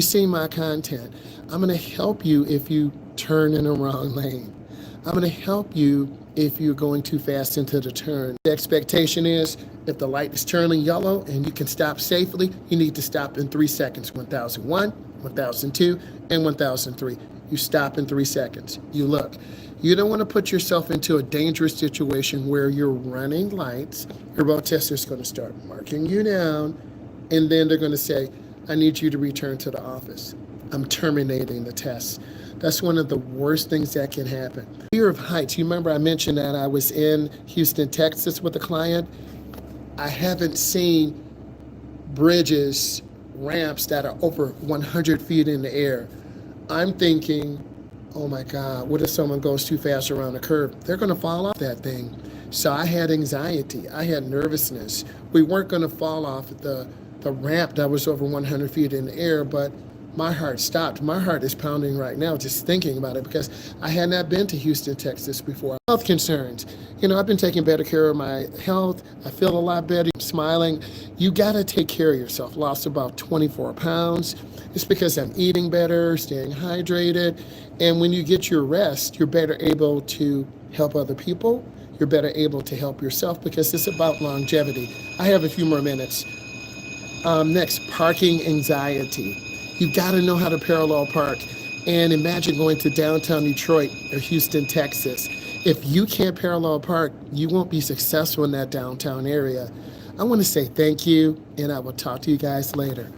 you see my content, I'm going to help you if you turn in the wrong lane. I'm going to help you if you're going too fast into the turn. The expectation is if the light is turning yellow and you can stop safely, you need to stop in 3 seconds. 1001, 1002, and 1003. You stop in 3 seconds. You look. You don't want to put yourself into a dangerous situation where you're running lights. Your road tester is going to start marking you down, and then they're going to say, I need you to return to the office. I'm terminating the test. That's one of the worst things that can happen. Fear of heights. You remember I mentioned that I was in Houston, Texas with a client. I haven't seen bridges, ramps that are over 100 feet in the air. I'm thinking, oh my God, what if someone goes too fast around a curve? They're going to fall off that thing. So I had anxiety. I had nervousness. We weren't going to fall off the ramp that was over 100 feet in the air, but my heart stopped. My heart is pounding right now just thinking about it because I had not been to Houston, Texas before. Health concerns. I've been taking better care of my health. I feel a lot better. I'm smiling. You got to take care of yourself. Lost about 24 pounds. It's because I'm eating better, staying hydrated. And when you get your rest, you're better able to help other people. You're better able to help yourself because it's about longevity. I have a few more minutes. Next, parking anxiety. You got to know how to parallel park. And imagine going to downtown Detroit or Houston, Texas. If you can't parallel park, you won't be successful in that downtown area. I want to say thank you, and I will talk to you guys later.